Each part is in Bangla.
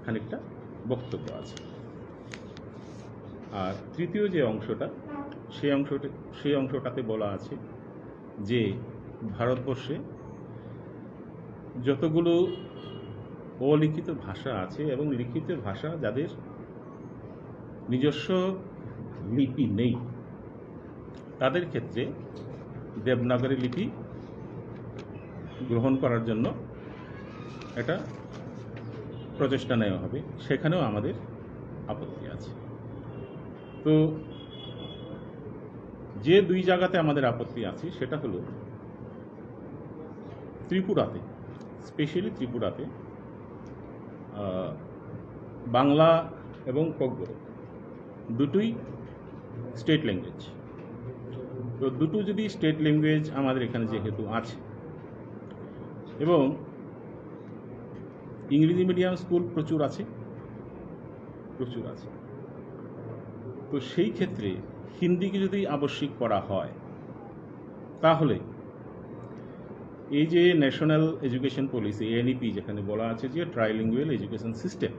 খানিকটা বক্তব্য আছে। আর তৃতীয় যে অংশটা, সেই অংশটাতে বলা আছে যে ভারতবর্ষে যতগুলো অলিখিত ভাষা আছে এবং লিখিত ভাষা যাদের নিজস্ব লিপি নেই, তাদের ক্ষেত্রে দেবনাগরী লিপি গ্রহণ করার জন্য একটা প্রচেষ্টা নেওয়া হবে। সেখানেও আমাদের আপত্তি আছে। তো যে দুই জায়গাতে আমাদের আপত্তি আছে সেটা হলো ত্রিপুরাতে, স্পেশালি ত্রিপুরাতে বাংলা এবং kokborok দুটোই স্টেট ল্যাঙ্গুয়েজ। তো দুটো যদি স্টেট ল্যাঙ্গুয়েজ আমাদের এখানে যেহেতু আছে এবং ইংরেজি মিডিয়াম স্কুল প্রচুর আছে, তো সেই ক্ষেত্রে হিন্দিকে যদি আবশ্যিক করা হয় তাহলে এই যে ন্যাশনাল এডুকেশন পলিসি এনইপি যেখানে বলা আছে যে ট্রাইলিঙ্গুয়াল এডুকেশন সিস্টেম,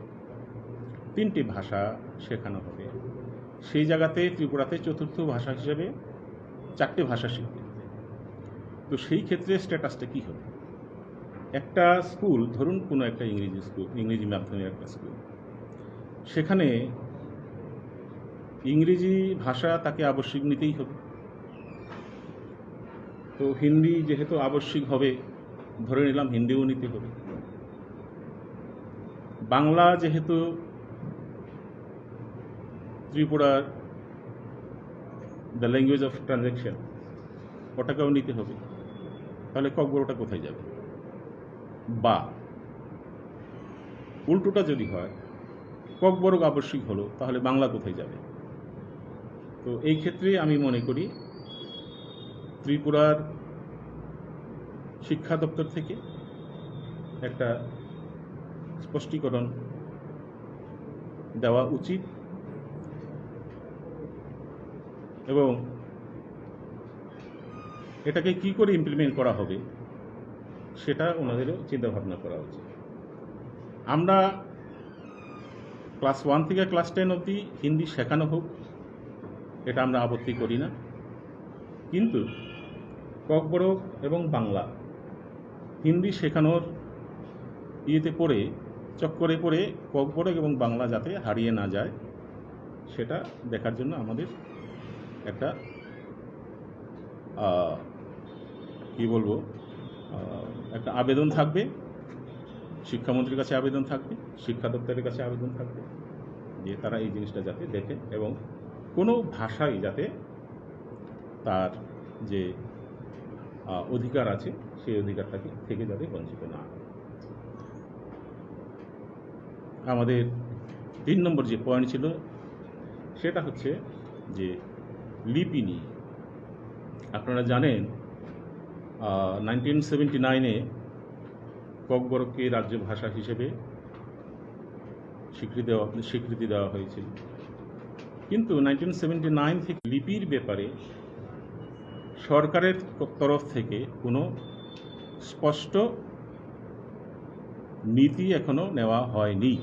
3টে ভাষা শেখানো হবে, সেই জায়গাতে ত্রিপুরাতে চতুর্থ ভাষা হিসেবে 4টে ভাষা শিখবে। তো সেই ক্ষেত্রে স্ট্যাটাসটা কী হবে? একটা স্কুল, ধরুন কোনো একটা ইংরেজি স্কুল, ইংরেজি মাধ্যমের একটা স্কুল, সেখানে ইংরেজি ভাষা তাকে আবশ্যিক নিতেই হবে। তো হিন্দি যেহেতু আবশ্যিক হবে, ধরে নিলাম হিন্দিও নিতে হবে। বাংলা যেহেতু ত্রিপুরার দ্য ল্যাঙ্গুয়েজ অফ ট্রানজ্যাকশন, ওটাকেও নিতে হবে। তাহলে kokborokটা কোথায় যাবে? বা উল্টোটা যদি হয়, kokborok আবশ্যিক হলো, তাহলে বাংলা কোথায় যাবে? তো এই ক্ষেত্রে আমি মনে করি ত্রিপুরার শিক্ষা দপ্তর থেকে একটা স্পষ্টীকরণ দেওয়া উচিত এবং এটাকে কি করে ইমপ্লিমেন্ট করা হবে সেটা ওনাদেরও চিন্তাভাবনা করা উচিত। আমরা ক্লাস 1 থেকে ক্লাস 10 অবধি হিন্দি শেখানো হোক, এটা আমরা আপত্তি করি না, কিন্তু kokborok এবং বাংলা হিন্দি শেখানোর চক্করে পড়ে kokborok এবং বাংলা যাতে হারিয়ে না যায় সেটা দেখার জন্য আমাদের একটা একটা আবেদন থাকবে, শিক্ষামন্ত্রীর কাছে আবেদন থাকবে, শিক্ষা দপ্তরের কাছে আবেদন থাকবে যে তারা এই জিনিসটা যাতে দেখে এবং কোনো ভাষাই যাতে তার যে অধিকার আছে সেই অধিকারটাকে থেকে যাতে বঞ্চিত না হয়। আমাদের 3 নম্বর যে পয়েন্ট ছিল সেটা হচ্ছে যে লিপি নিয়ে। আপনারা জানেন 1979-এ kokborokকে রাজ্য ভাষা হিসেবে স্বীকৃতি দেওয়া হয়েছিল, কিন্তু 1979 থেকে লিপির ব্যাপারে সরকারের তরফ থেকে কোনো স্পষ্ট নীতি এখনো নেওয়া হয়নি।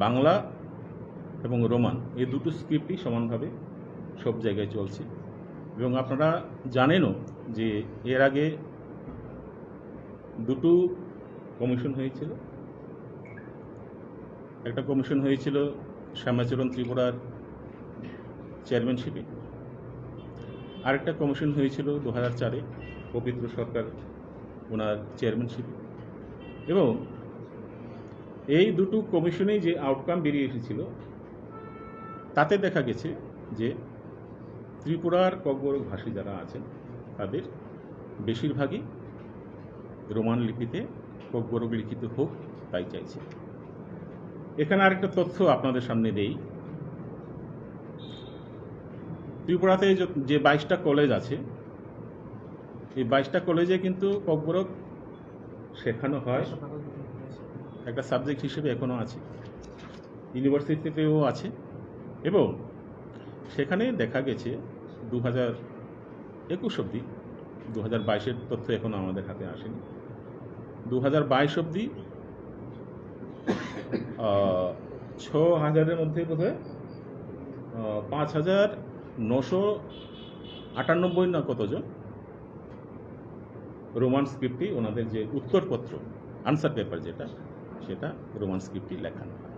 বাংলা এবং রোমান এই দুটো স্ক্রিপ্টই সমানভাবে সব জায়গায় চলছে এবং আপনারা জানেনও যে এর আগে দুটো কমিশন হয়েছিল। একটা কমিশন হয়েছিল শ্যামাচরণ ত্রিপুরার চেয়ারম্যানশিপে, আরেকটা কমিশন হয়েছিল 2004-এ পবিত্র সরকার ওনার চেয়ারম্যানশিপে। এবং এই দুটো কমিশনেই যে আউটকাম বেরিয়ে এসেছিল তাতে দেখা গেছে যে ত্রিপুরার kokborok ভাষী যারা আছেন তাদের বেশিরভাগই রোমান লিপিতে kokborok লিখিত হোক তাই চাইছে। এখানে আরেকটা তথ্য আপনাদের সামনে দেই। ত্রিপুরাতে যে 22টা কলেজ আছে, এই 22টা কলেজে কিন্তু kokborok শেখানো হয়, একটা সাবজেক্ট হিসেবে এখনও আছে, ইউনিভার্সিটিতেও আছে। এবং সেখানে দেখা গেছে 2021 অবধি, 2022-এর তথ্য এখনও আমাদের হাতে আসেনি, 2022 অবধি 6,000-এর মধ্যে বোধহয় 5,998 না কতজন রোমান স্ক্রিপ্টে ওনাদের যে উত্তরপত্র আনসার পেপার যেটা সেটা রোমান স্ক্রিপ্টে লেখানো হয়।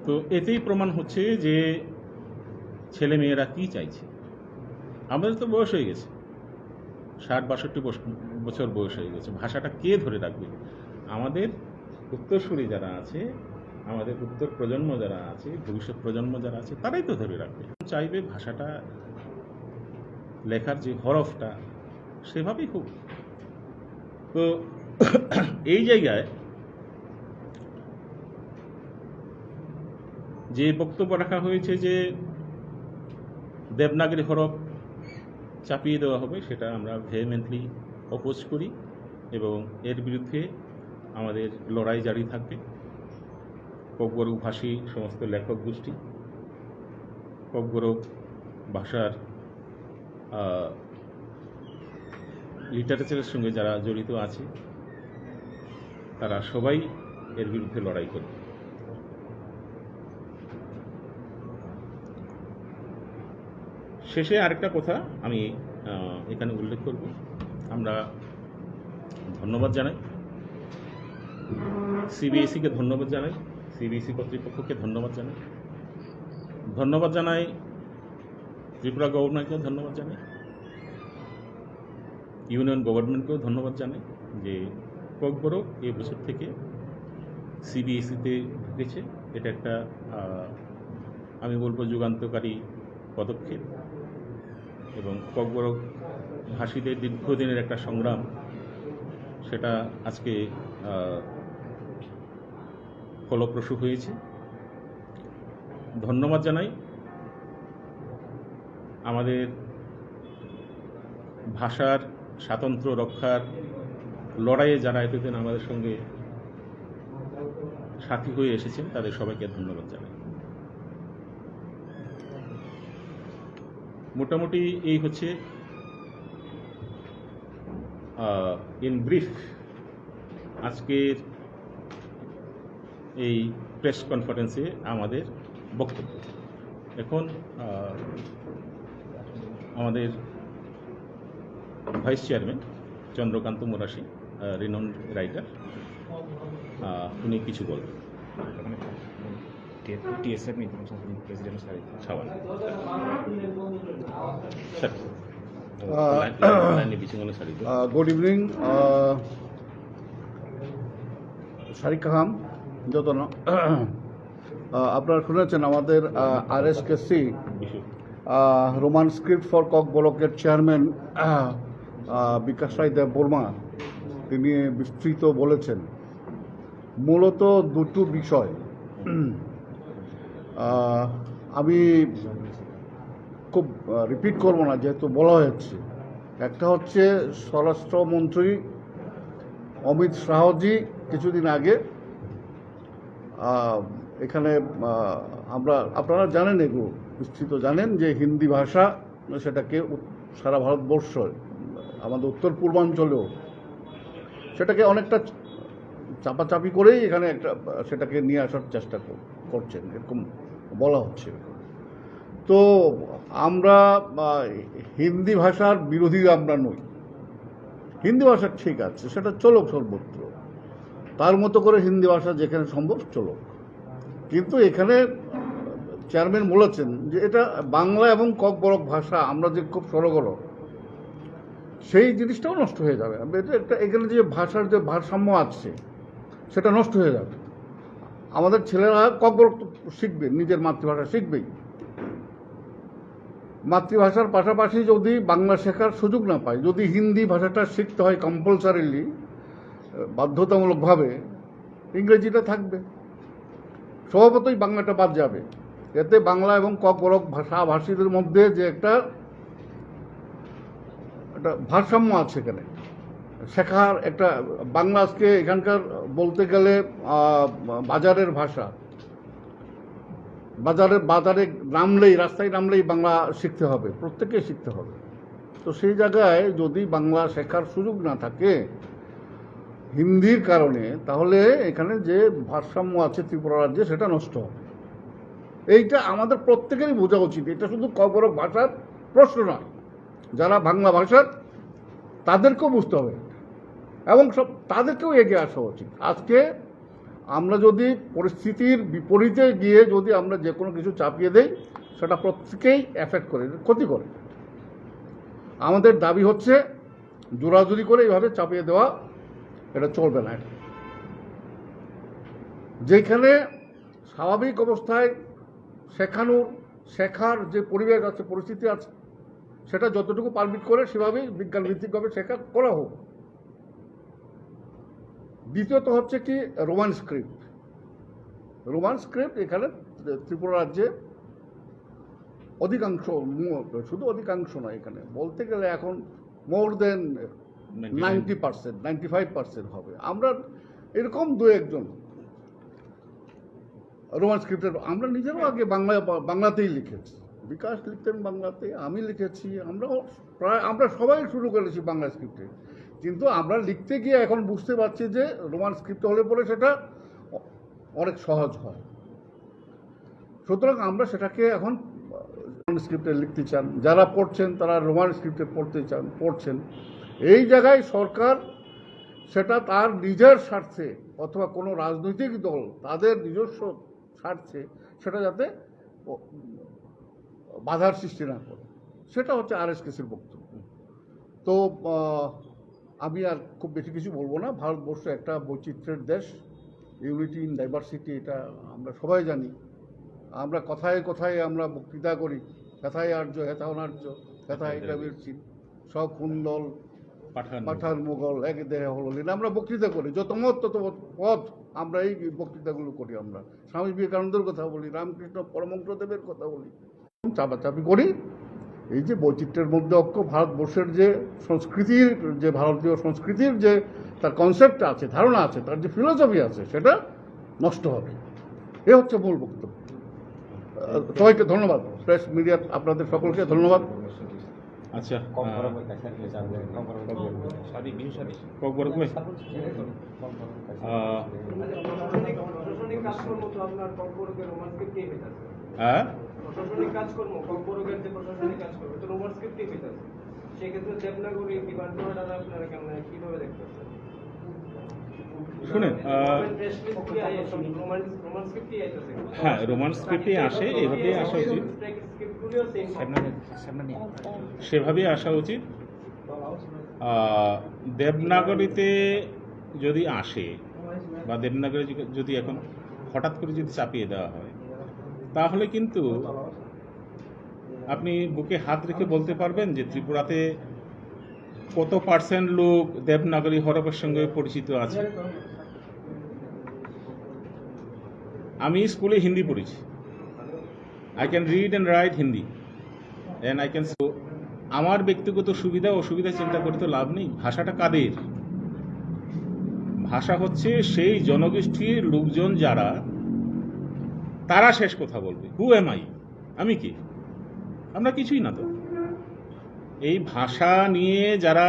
তো এতেই প্রমাণ হচ্ছে যে ছেলে মেয়েরা কি চাইছে। আমাদের তো বয়স হয়ে গেছে, 60-62 বছর বয়স হয়ে গেছে, ভাষাটা কে ধরে রাখবে? আমাদের উত্তরসূরি যারা আছে, আমাদের উত্তর প্রজন্ম যারা আছে, ভবিষ্যৎ প্রজন্ম যারা আছে, তারাই তো ধরে রাখবে। চাইবে ভাষাটা লেখার যে হরফটা সেভাবেই হোক। তো এই জায়গায় যে বক্তব্য রাখা হয়েছে যে দেবনাগরী হরফ চাপিয়ে দেওয়া হবে, সেটা আমরা ভেহেমেন্টলি অপোজ করি এবং এর বিরুদ্ধে আমাদের লড়াই জারি থাকবে। kokborok ভাষী সমস্ত লেখক গোষ্ঠী, kokborok ভাষার লিটারেচারের সঙ্গে যারা জড়িত আছে তারা সবাই এর বিরুদ্ধে লড়াই করবে। শেষে আরেকটা কথা আমি এখানে উল্লেখ করব। আমরা ধন্যবাদ জানাই সিবিএসইকে, ধন্যবাদ জানাই সিবিএসই কর্তৃপক্ষকে, ধন্যবাদ জানাই ত্রিপুরা গভর্নরকেও ধন্যবাদ জানাই, ইউনিয়ন গভর্নমেন্টকেও ধন্যবাদ জানাই যে kokborok এই বছর থেকে সিবিএসইতে ঢুকেছে। এটা একটা আমি বলবো যুগান্তকারী পদক্ষেপ এবং kokborok ভাষীদের দীর্ঘদিনের একটা সংগ্রাম, সেটা আজকে ফলপ্রসূ হয়েছে। ধন্যবাদ জানাই আমাদের ভাষার স্বাতন্ত্র্য রক্ষার লড়াইয়ে যারা এতদিন আমাদের সঙ্গে সাথী হয়ে এসেছেন, তাদের সবাইকে ধন্যবাদ জানাই। মোটামুটি এই হচ্ছে ইন ব্রিফ আজকের এই প্রেস কনফারেন্সে আমাদের বক্তব্য। এখন আমাদের vice chairman Chandrakant Morashi, renowned writer, উনি কিছু বলবেন। গুড ইভিনিং শারিক খান যতন। আপনারা শুনেছেন আমাদের RSKC রোমান স্ক্রিপ্ট ফর kokborokের চেয়ারম্যান বিকাশ রায় দেব বর্মা তিনি বিস্তৃত বলেছেন। মূলত দুটো বিষয় আমি খুব রিপিট করব না, যেহেতু বলা হয়েছে। একটা হচ্ছে স্বরাষ্ট্রমন্ত্রী অমিত শাহজি কিছুদিন আগে এখানে আপনারা জানেন, এগুলো বিস্তৃত জানেন যে হিন্দি ভাষা সেটাকে সারা ভারতবর্ষ, আমাদের উত্তর পূর্বাঞ্চলেও সেটাকে অনেকটা চাপাচাপি করেই এখানে একটা সেটাকে নিয়ে আসার চেষ্টা করছেন, এরকম বলা হচ্ছে। তো আমরা হিন্দি ভাষার বিরোধী আমরা নই, হিন্দি ভাষা ঠিক আছে, সেটা চলুক সর্বত্র, তার মতো করে হিন্দি ভাষা যেখানে সম্ভব চলুক। কিন্তু এখানে চেয়ারম্যান বলেছেন যে এটা বাংলা এবং kokborok ভাষা আমরা যে খুব সরগর, সেই জিনিসটাও নষ্ট হয়ে যাবে। এটা একটা এখানে যে ভাষার যে ভারসাম্য আছে সেটা নষ্ট হয়ে যাবে। আমাদের ছেলেরা kokborok শিখবে, নিজের মাতৃভাষা শিখবেই। মাতৃভাষার পাশাপাশি যদি বাংলা শেখার সুযোগ না পায়, যদি হিন্দি ভাষাটা শিখতে হয় কম্পালসারিলি, বাধ্যতামূলকভাবে, ইংরেজিটা থাকবে, স্বভাবতই বাংলাটা বাদ যাবে। এতে বাংলা এবং kokborok ভাষাভাষীদের মধ্যে যে একটা ভারসাম্য আছে, এখানে শেখার একটা বাংলা আজকে এখানকার বলতে গেলে বাজারের ভাষা। বাজারে নামলেই, রাস্তায় নামলেই বাংলা শিখতে হবে, প্রত্যেকেই শিখতে হবে। তো সেই জায়গায় যদি বাংলা শেখার সুযোগ না থাকে হিন্দির কারণে, তাহলে এখানে যে ভারসাম্য আছে ত্রিপুরা রাজ্যে সেটা নষ্ট হবে। এইটা আমাদের প্রত্যেকেরই বোঝা উচিত। এটা শুধু ককবরক ভাষার প্রশ্ন নয়, যারা বাংলা ভাষার তাদেরকেও বুঝতে হবে এবং তাদেরকেও এগিয়ে আসা উচিত। আজকে আমরা যদি পরিস্থিতির বিপরীতে গিয়ে যদি আমরা যে কোনো কিছু চাপিয়ে দেই, সেটা প্রত্যেকেই এফেক্ট করে, ক্ষতি করে। আমাদের দাবি হচ্ছে জোরাজুরি করে এইভাবে চাপিয়ে দেওয়া এটা চলবে না। যেখানে স্বাভাবিক অবস্থায় শেখার যে পরিবেশ আছে, পরিস্থিতি আছে, সেটা যতটুকু পারমিট করে সেভাবেই বিজ্ঞানভিত্তিকভাবে শেখা করা হোক। দ্বিতীয়ত হচ্ছে কি রোমান স্ক্রিপ্ট এখানে ত্রিপুরা রাজ্যে অধিকাংশ, শুধু অধিকাংশ নয়, এখানে বলতে গেলে এখন মোর দেন 90%, 95% হবে। আমরা এরকম দু একজন রোমান স্ক্রিপ্টের, আমরা নিজেরও আগে বাংলাতেই লিখেছি। বিকাশ লিখতেন বাংলাতে, আমি লিখেছি, আমরা সবাই শুরু করেছি বাংলা স্ক্রিপ্টে। কিন্তু আমরা লিখতে গিয়ে এখন বুঝতে পারছি যে রোমান স্ক্রিপ্ট হলে পরে সেটা অনেক সহজ হয়। সুতরাং আমরা সেটাকে এখন রোমান স্ক্রিপ্টে লিখতে চান, যারা পড়ছেন তারা রোমান স্ক্রিপ্টে পড়ছেন। এই জায়গায় সরকার সেটা তার নিজের স্বার্থে অথবা কোনো রাজনৈতিক দল তাদের নিজস্ব স্বার্থে সেটা যাতে বাধার সৃষ্টি না করে, সেটা হচ্ছে আরএসকেসির বক্তব্য। তো আমি আর খুব বেশি কিছু বলবো না। ভারতবর্ষ একটা বৈচিত্র্যের দেশ, ইউনিটি ইন ডাইভার্সিটি, এটা আমরা সবাই জানি। আমরা কথায় কথায় আমরা বক্তৃতা করি, কথায় আর্য হেথা অনার্য, কথায় দ্রাবিড় চীন, সব কুন্দল পাঠান মুঘল এক দেহে হল লীন, আমরা বক্তৃতা করি। যত মত তত পথ, আমরা এই বক্তৃতাগুলো করি। আমরা স্বামী বিবেকানন্দের কথা বলি, রামকৃষ্ণ পরমহংসদেবের কথা বলি, চাপাচাপি করি। এই যে বৈচিত্র্যের মধ্যে ঐক্য, ভারতবর্ষের যে সংস্কৃতির, যে ভারতীয় সংস্কৃতির যে তার কনসেপ্ট আছে, ধারণা আছে, তার যে ফিলোসফি আছে, সেটা নষ্ট হবে। এ হচ্ছে মূল বক্তব্য। সবাইকে ধন্যবাদ, প্রেস মিডিয়া আপনাদের সকলকে ধন্যবাদ। আচ্ছা, হ্যাঁ, প্রশাসনিক কাজকর্ম, ককবরকের যে প্রশাসনিক কাজকর্ম, এটা রোমান স্ক্রিপ্টে হইতাছে। সেক্ষেত্রে দেবনাগরী ডিপার্টমেন্ট আপনারা কেমন কিভাবে দেখতেছেন? শুনেন, রোমান স্ক্রিপ্টে আইতাছে। হ্যাঁ, রোমান স্ক্রিপ্টে আসে, এভাবেই আসা উচিত, সেভাবেই আসা উচিত। দেবনাগরীতে যদি আসে বা দেবনাগরী যদি এখন হঠাৎ করে যদি চাপিয়ে দেওয়া হয়, তাহলে কিন্তু আপনি বুকে হাত রেখে বলতে পারবেন যে ত্রিপুরাতে কত পার্সেন্ট লোক দেবনাগরী হরফের সঙ্গে পরিচিত আছে। আমি স্কুলে হিন্দি পড়েছি, I can read and right Hindi and I can. আমার ব্যক্তিগত সুবিধা অসুবিধা চিন্তা করতে লাভ নেই। ভাষাটা কাদের? ভাষা হচ্ছে সেই জনগোষ্ঠীর লোকজন যারা, তারা শেষ কথা বলবে। Who am I? আমি কি? আমরা কিছুই না তো। এই ভাষা নিয়ে যারা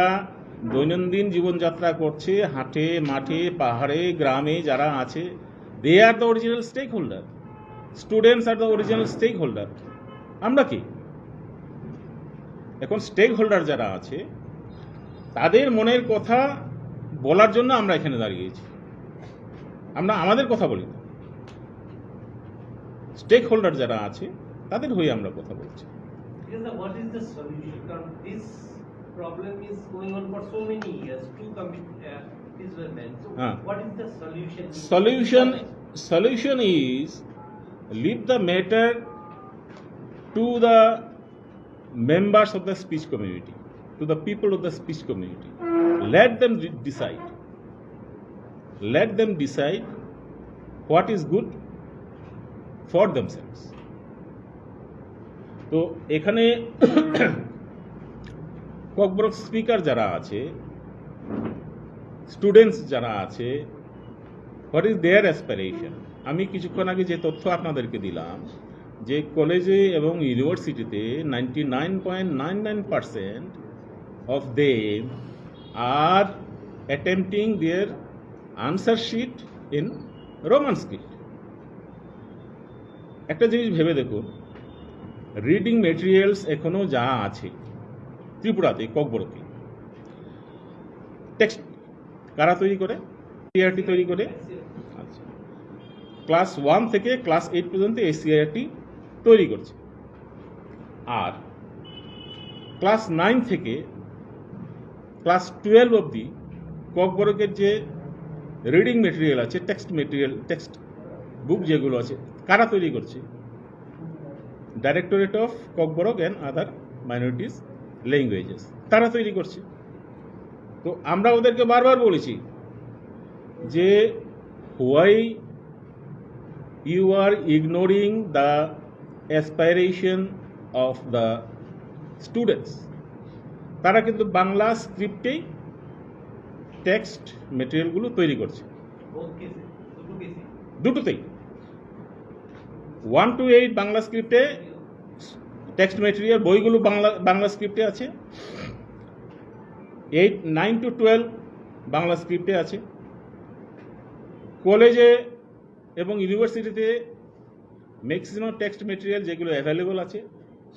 দৈনন্দিন জীবনযাত্রা করছে, হাটে মাঠে পাহাড়ে গ্রামে যারা আছে, they are the original stakeholder. Students are the original stakeholder. আমরা কি? এখন স্টেক হোল্ডার যারা আছে তাদের মনের কথা বলার জন্য আমরা এখানে দাঁড়িয়েছি। আমরা আমাদের কথা বলি না, স্টেক হোল্ডার যারা আছে তাদের হয়ে আমরা কথা বলছি। What is the solution? Because this problem is going on for so many years to commit Israel. So what is the solution? Solution is leave the matter to the members of the speech community, to the people of the speech community. Let them decide. Let them decide what is good for themselves. তো এখানে kokborok স্পিকার যারা আছে, স্টুডেন্টস যারা আছে, হোয়াট ইজ দেয়ার অ্যাসপিরেশন? আমি কিছুক্ষণ আগে যে তথ্য আপনাদেরকে দিলাম যে কলেজে এবং ইউনিভার্সিটিতে 99.99% of them are attempting their answer sheet in Roman script. একটা জিনিস ভেবে দেখুন, রিডিং মেটেরিয়ালস এখনো যা আছে ত্রিপুরাতে, ককবরকে, টেক্সট কারা তৈরি করে? সিআরটি তৈরি করে। আচ্ছা, ক্লাস 1 থেকে ক্লাস 8 পর্যন্ত এই সিআরটি তৈরি করছে। আর ক্লাস 9 থেকে ক্লাস 12 অবধি ককবরকের যে রিডিং মেটেরিয়াল আছে, টেক্সট বুক যেগুলো আছে, কারা তৈরি করছে? Directorate of kokborok and other minorities languages, তারা তৈরি করছে। তো আমরা ওদেরকে বারবার বলেছি যে why you are ignoring the aspiration of the students. তারা কিন্তু বাংলা স্ক্রিপ্টেই টেক্সট মেটেরিয়ালগুলো তৈরি করছে, দুটোতেই। 1 to 8 বাংলা স্ক্রিপ্টে টেক্সট মেটেরিয়াল, বইগুলো বাংলা স্ক্রিপ্টে আছে। 9 to 12 বাংলা স্ক্রিপ্টে আছে। কলেজে এবং ইউনিভার্সিটিতে ম্যাক্সিমাম টেক্সট মেটেরিয়াল যেগুলো অ্যাভেলেবল আছে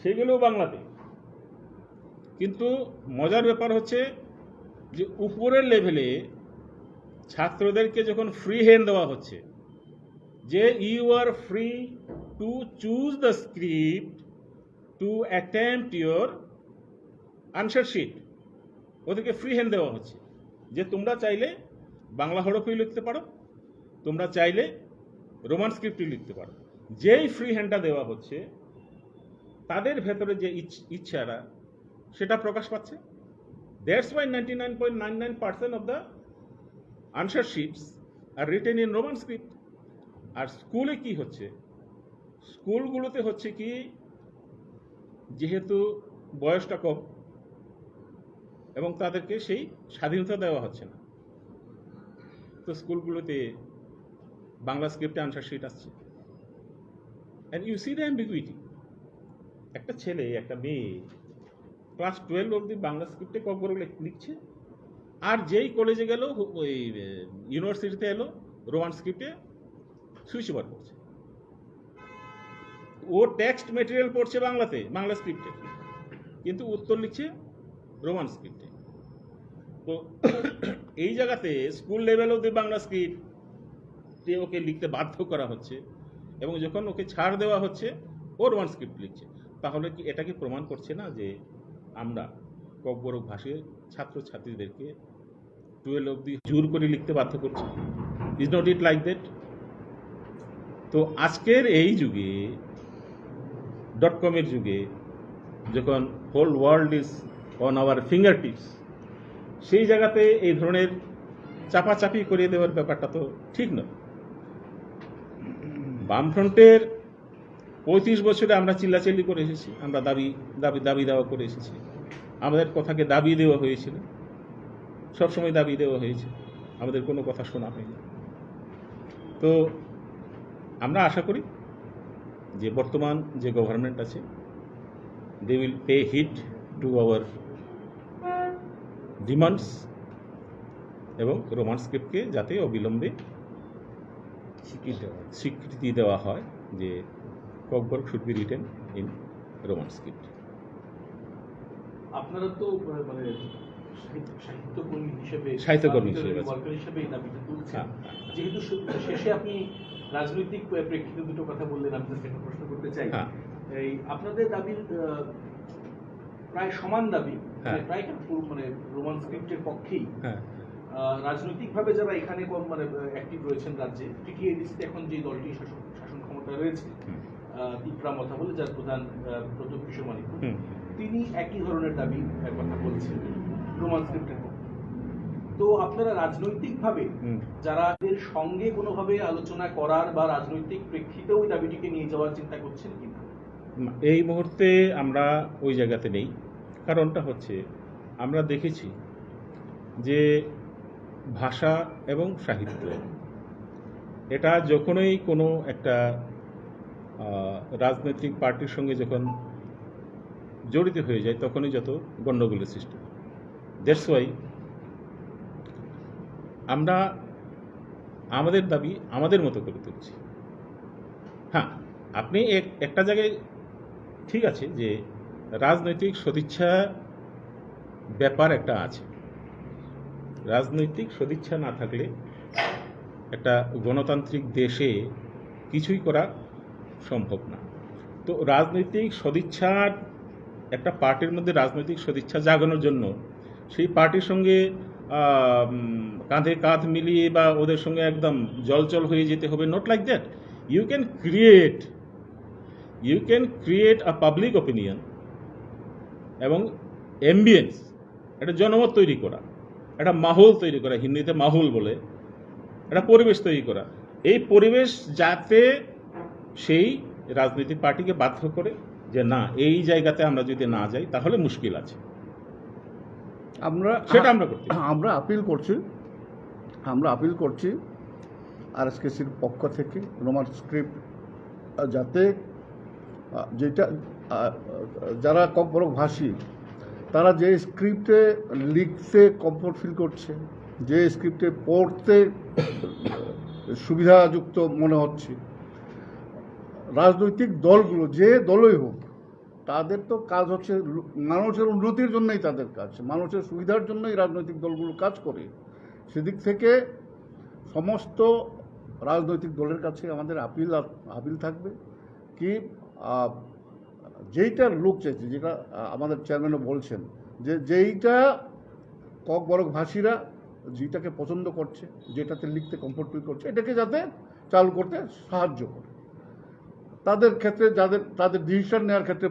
সেগুলোও বাংলাতে। কিন্তু মজার ব্যাপার হচ্ছে যে উপরের লেভেলে ছাত্রদেরকে যখন ফ্রি হ্যান্ড দেওয়া হচ্ছে, যে you are free to choose the script to attempt your answer sheet, ওদেরকে ফ্রি হ্যান্ড দেওয়া হচ্ছে যে তোমরা চাইলে বাংলা হরফেই লিখতে পারো, তোমরা চাইলে রোমান স্ক্রিপ্টে লিখতে পারো। যেই ফ্রি হ্যান্ডটা দেওয়া হচ্ছে তাদের ভেতরে যে ইচ্ছারা সেটা প্রকাশ পাচ্ছে। That's why 99.99% of the answer sheets are written in Roman script. আর স্কুলে কি হচ্ছে, স্কুলগুলোতে হচ্ছে কি, যেহেতু বয়সটা কম এবং তাদেরকে সেই স্বাধীনতা দেওয়া হচ্ছে না, তো স্কুলগুলোতে বাংলা স্ক্রিপ্টে আনসার শিট আসছে। And you see the ambiguity. একটা ছেলে, একটা মেয়ে ক্লাস 12 অবধি বাংলা স্ক্রিপ্টে kokborok লিখছে, আর যেই কলেজে গেল, ওই ইউনিভার্সিটিতে এলো, রোমান স্ক্রিপ্টে সুইচ ওভার করছে। ও টেক্সট মেটেরিয়াল পড়ছে বাংলাতে, বাংলা স্ক্রিপ্টে, কিন্তু উত্তর লিখছে রোমান স্ক্রিপ্টে। তো এই জায়গাতে স্কুল লেভেল অবধি বাংলা স্ক্রিপ্টে ওকে লিখতে বাধ্য করা হচ্ছে, এবং যখন ওকে ছাড় দেওয়া হচ্ছে ও রোমান স্ক্রিপ্ট লিখছে। তাহলে কি এটাকে প্রমাণ করছে না যে আমরা kokborok ভাষীয় ছাত্রছাত্রীদেরকে 12 অবধি জোর করে লিখতে বাধ্য করছি? Is not it like that? তো আজকের এই যুগে, .com-এর যুগে, যখন whole world is on our finger tips, সেই জায়গাতে এই ধরনের চাপাচাপি করিয়ে দেওয়ার ব্যাপারটা তো ঠিক নয়। বামফ্রন্টের 35 বছরে আমরা চিল্লাচিল্লি করে এসেছি, আমরা দাবি দেওয়া করে এসেছি, আমাদের কথাকে দাবি দেওয়া হয়েছিল, সবসময় দাবি দেওয়া হয়েছে, আমাদের কোনো কথা শোনা হয়নি। তো আমরা আশা করি যে বর্তমান যে গভর্নমেন্ট আছে, they will pay heed to our demands, এবং রোমান স্ক্রিপ্টকে যাতে অবিলম্বে স্বীকৃতি দেওয়া হয় যে kokborok should be written in Roman script. আপনারা তো মানে সাহিত্যকর্মী হিসেবে এই দাবিটা তুলছেন, যেহেতু শেষে আপনি রাজনৈতিক প্রেক্ষিতে দুটো কথা বললেন, আপনাকে একটা প্রশ্ন করতে চাই। এই আপনাদের দাবির প্রায় সমান দাবি, প্রায় মানে রোমান স্ক্রিপ্টের পক্ষেই। রাজনৈতিকভাবে যারা এখানে মানে অ্যাক্টিভ রয়েছেন রাজ্যে, টিটিএডিসিতে এখন যে দলটি শাসন ক্ষমতা রয়েছে, দীপরাম কথা বলে, যার প্রধান প্রথম কিশোর মানিক, তিনি একই ধরনের দাবি কথা বলছেন রোমান স্ক্রিপ্টের পক্ষে। তো আপনারা রাজনৈতিকভাবে যারা এর সঙ্গে কোনোভাবে আলোচনা করার বা রাজনৈতিক প্রেক্ষিতে ওই দাবিটিকে নিয়ে যাওয়ার চিন্তা করছেন কিনা? এই মুহূর্তে আমরা ওই জায়গাতে নেই। কারণটা হচ্ছে, আমরা দেখেছি যে ভাষা এবং সাহিত্য এটা যখনই কোনো একটা রাজনৈতিক পার্টির সঙ্গে যখন জড়িত হয়ে যায়, তখনই যত গণ্ডগোলের সৃষ্টি হয়। দ্যাটস ওয়াই আমরা আমাদের দাবি আমাদের মতো করে তুলছি। হ্যাঁ, আপনি একটা জায়গায় ঠিক আছে যে রাজনৈতিক সদিচ্ছা ব্যাপার একটা আছে। রাজনৈতিক সদিচ্ছা না থাকলে একটা গণতান্ত্রিক দেশে কিছুই করা সম্ভব না। তো রাজনৈতিক সদিচ্ছার একটা পার্টির মধ্যে রাজনৈতিক সদিচ্ছা জাগানোর জন্য সেই পার্টির সঙ্গে কাঁধে কাঁধ মিলিয়ে বা ওদের সঙ্গে একদম জলচল হয়ে যেতে হবে, not like that. You can create a public opinion এবং অ্যাম্বিয়েন্স, একটা জনমত তৈরি করা, একটা মাহৌল তৈরি করা, হিন্দিতে মাহৌল বলে, একটা পরিবেশ তৈরি করা। এই পরিবেশ যাতে সেই রাজনৈতিক পার্টিকে বাধ্য করে যে না, এই জায়গাতে আমরা যদি না যাই তাহলে মুশকিল আছে, সেটা আমরা আপিল করছি আরএসকেসির পক্ষ থেকে রোমান স্ক্রিপ্ট যাতে যেটা যারা ককবরক ভাষী তারা যে স্ক্রিপ্টে লিখতে কমফোর্ট ফিল করছে, যে স্ক্রিপ্টে পড়তে সুবিধাযুক্ত মনে হচ্ছে, রাজনৈতিক দলগুলো যে দলই হোক তাদের তো কাজ হচ্ছে মানুষের উন্নতির জন্যই তাদের কাজ, মানুষের সুবিধার জন্যই রাজনৈতিক দলগুলো কাজ করে। সেদিক থেকে সমস্ত রাজনৈতিক দলের কাছে আমাদের আপিল থাকবে কি যেইটার লোক চাইছে, যেটা আমাদের চেয়ারম্যানও বলছেন যে যেইটা ককবরক ভাষীরা যেটাকে পছন্দ করছে, যেটাতে লিখতে কমফোর্ট ফিল করছে, এটাকে যাতে চালু করতে সাহায্য করে। তাদের ক্ষেত্রে তাদের ডিসিশন নেওয়ার ক্ষেত্রে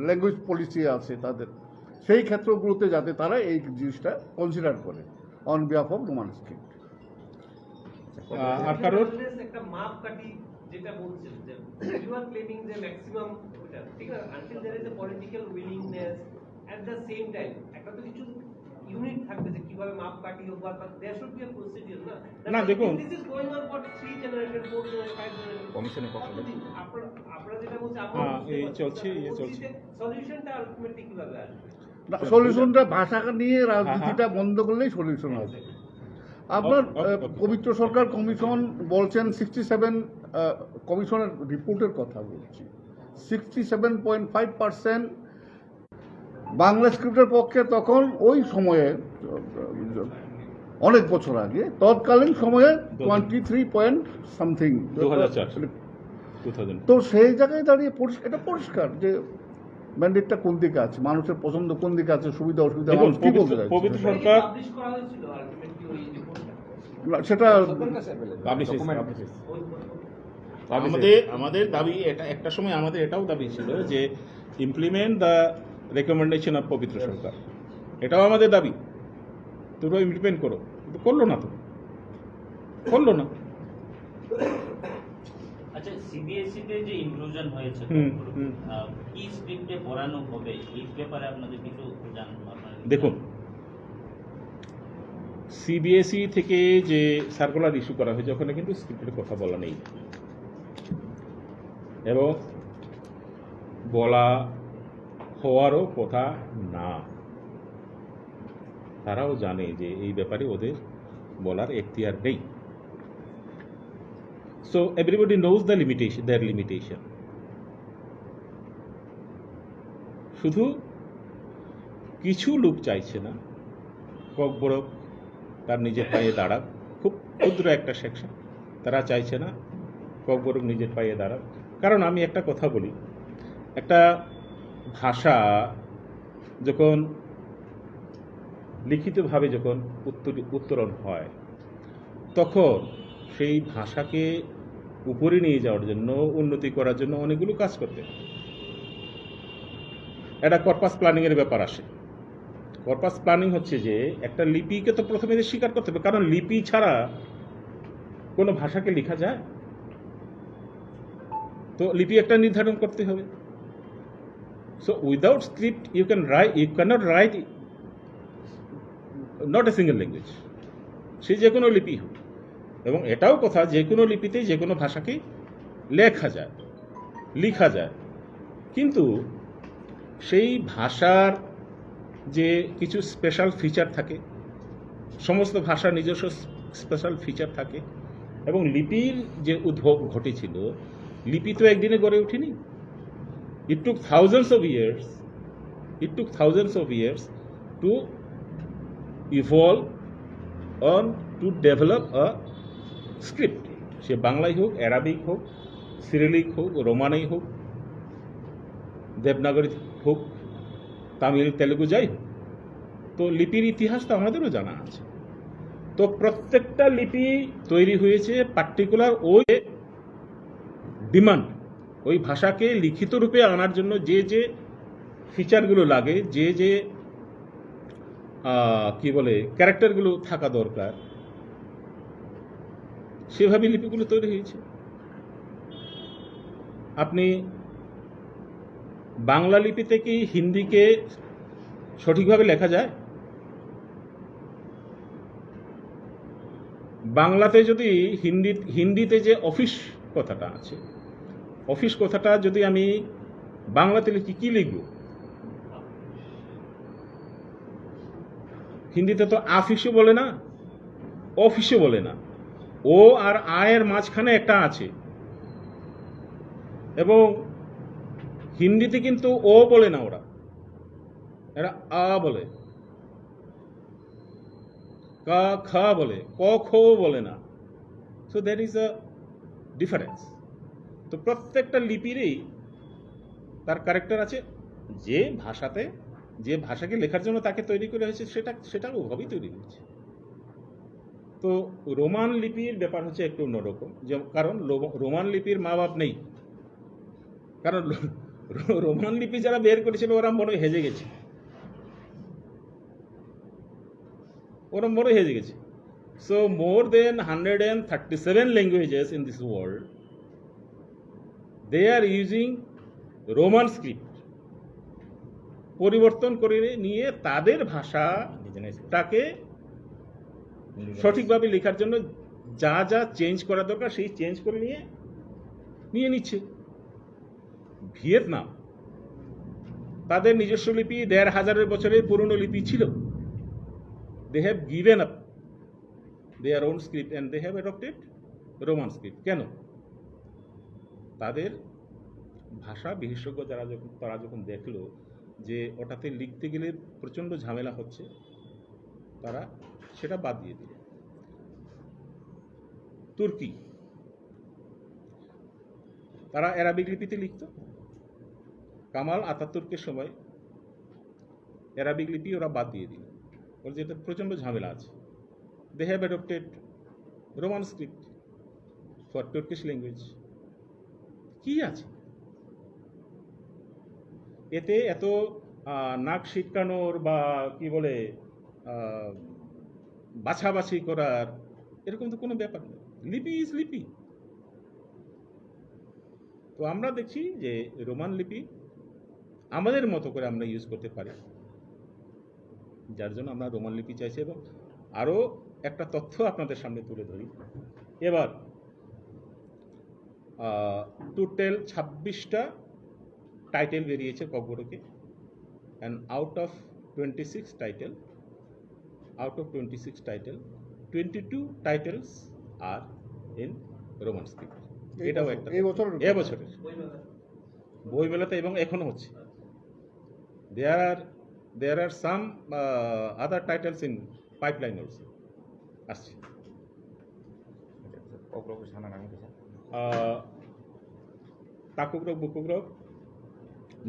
ল্যাঙ্গুয়েজ পলিসি আছে তাদের, সেই ক্ষেত্রগুলোতে যাতে তারা এই জিনিসটা কনসিডার করে on behalf of Roman script. আর কারণ একটা মাপ কাটি যেটা বলছেন যে ইউ আর ক্লেমিং যে ম্যাক্সিমাম ওটা ঠিক আছে, until there is a political willingness at the same time একটা তো কিছু ইউনিট থাকবে যে কিভাবে মাপ কাটি হোক, বা there should be a procedure না দেখুন, this is going on for 3 generation 4 generation 5 generation কমিশনের পক্ষ থেকে আপনারা যেটা বলছেন এই চলছে সলিউশনটা আলটিমেটলি কিভাবে আসবে? সলিউশনটা ভাষাকে নিয়ে রাজনীতিটা বন্ধ করলেই সলিউশন হবে। আপনার পবিত্র সরকার কমিশন বলছেন 67 কমিশনের রিপোর্টের কথা বলছি, 67.5% বাংলা স্ক্রিপ্টের পক্ষে তখন ওই সময়ে অনেক বছর আগে তৎকালীন সময়ে 23 তো সেই জায়গায় দাঁড়িয়ে এটা পরিষ্কার যে ম্যান্ডেটটা কোন দিকে আছে, মানুষের পছন্দ কোন দিকে আছে, সুবিধা অসুবিধা মানুষ কি বলতে চাইছে। পবিত্র সরকার পাবলিশ করা হয়েছিল আলটিমেটলি ওই রিপোর্টটা সেটা আমাদের দাবি, এটা একটা সময় আমাদের এটাও দাবি ছিল যে ইমপ্লিমেন্ট দ্য রেকমেন্ডেশন অফ পবিত্র সরকার, এটাও আমাদের দাবি, তোমরা ইমপ্লিমেন্ট করো, কিন্তু করলো না। আচ্ছা, সিবিএসই তে যে ইনক্লুশন হয়েছে কি স্ক্রিপ্টে পড়ানো হবে এই ব্যাপারে আপনাদের কিছু জানেন? দেখুন, সিবিএসই থেকে যে সার্কুলার ইস্যু করা হয়েছে ওখানে কিন্তু স্ক্রিপ্টের কথা বলা নেই, এবং বলা হওয়ারও কথা না। তারাও জানে যে এই ব্যাপারে ওদের বলার এখতিয়ার নেই। So everybody knows their limitation. শুধু কিছু লোক চাইছে না ককবরক তার নিজের পায়ে দাঁড়াক, খুব ক্ষুদ্র একটা সেকশন, তারা চাইছে না ককবরক নিজের পায়ে দাঁড়াক। কারণ আমি একটা কথা বলি, একটা ভাষা যখন লিখিতভাবে যখন উত্তরণ হয় তখন সেই ভাষাকে উপরে নিয়ে যাওয়ার জন্য, উন্নতি করার জন্য অনেকগুলো কাজ করতে হয়। একটা কর্পাস প্ল্যানিংয়ের ব্যাপার আসে। কর্পাস প্ল্যানিং হচ্ছে যে একটা লিপিকে তো প্রথমে স্বীকার করতে হবে, কারণ লিপি ছাড়া কোনো ভাষাকে লেখা যায়? তো লিপি একটা নির্ধারণ করতে হবে। So without script you cannot write not a single language, সে যে কোনো লিপি হোক। এবং এটাও কথা, যে কোনো লিপিতে যে কোনো ভাষাকেই লেখা যায়, কিন্তু সেই ভাষার যে কিছু স্পেশাল ফিচার থাকে, সমস্ত ভাষার নিজস্ব স্পেশাল ফিচার থাকে, এবং লিপির যে উদ্ভব ঘটেছিল, লিপি তো একদিনে গড়ে ওঠেনি। It took thousands of years to evolve on to develop a script. সে বাংলাই হোক, অ্যারাবিক হোক, সিরিলিক হোক, রোমানেই হোক, দেবনাগরী হোক, তামিল, তেলুগু, যাই হোক। তো লিপির ইতিহাস তো আমাদেরও জানা আছে। তো প্রত্যেকটা লিপি তৈরি হয়েছে পার্টিকুলার ওই ডিমান্ড, ওই ভাষাকে লিখিত রূপে আনার জন্য যে যে ফিচারগুলো লাগে, যে যে কি বলে ক্যারেক্টারগুলো থাকা দরকার, সেভাবে লিপিগুলো তৈরি হয়েছে। আপনি বাংলা লিপিতে কি হিন্দিকে সঠিকভাবে লেখা যায়? বাংলাতে যদি হিন্দিতে যে অফিস কথাটা আছে, অফিস কথাটা যদি আমি বাংলাতে লিখি, কি লিখব? হিন্দিতে তো আফিসও বলে না, অফিসও বলে না, ও আর আয়ের মাঝখানে একটা আছে। এবং হিন্দিতে কিন্তু ও বলে না, ওরা এরা আ বলে, কা খা বলে, ক খ বলে না। So that is a difference. তো প্রত্যেকটা লিপিরই তার ক্যারেক্টার আছে। যে ভাষাতে, যে ভাষাকে লেখার জন্য তাকে তৈরি করে হয়েছে, সেটা ওভাবেই তৈরি হয়েছে। তো রোমান লিপির ব্যাপার হচ্ছে একটু অন্যরকম, কারণ রোমান লিপির মা বাপ নেই। কারণ রোমান লিপি যারা বের করেছিল ওরা মনে হেজে গেছে, So more than 137 languages in this world, they are using Roman script, পরিবর্তন করে নিয়ে তাদের ভাষাটাকে সঠিকভাবে লেখার জন্য যা যা চেঞ্জ করা দরকার সেই চেঞ্জ করে নিয়ে নিচ্ছে। ভিয়েতনাম, তাদের নিজস্ব লিপি ১৫০০ বছরের পুরনো লিপি ছিল। They have given up their own script and they have adopted Roman script. কেন? তাদের ভাষা বিশেষজ্ঞ তারা যখন দেখলো যে ওটাতে লিখতে গেলে প্রচণ্ড ঝামেলা হচ্ছে, তারা সেটা বাদ দিয়ে দিল। তুর্কি, তারা অ্যারাবিক লিপিতে লিখত। কামাল আতাতুর্কের সময় অ্যারাবিক লিপি ওরা বাদ দিয়ে দিল, বলছে এটা প্রচণ্ড ঝামেলা আছে। They have adopted Roman script for Turkish language. কি আছে এতে? এত নাক শিটকানোর বা কি বলে বাছাবাছি করার এরকম তো কোনো ব্যাপার নেই। লিপি ইজ লিপি। তো আমরা দেখছি যে রোমান লিপি আমাদের মতো করে আমরা ইউজ করতে পারি, যার জন্য আমরা রোমান লিপি চাইছি। এবং আরও একটা তথ্য আপনাদের সামনে তুলে ধরি। এবার টোটাল 26টা টাইটেল বেরিয়েছে ককবরকে, and out of 26 title 22 titles are in Roman script. এটাও একটা এবছরের বইমেলাতে, এবং এখনো হচ্ছে। There are some other titles in pipeline also. আসছে। Kokborok Kokborok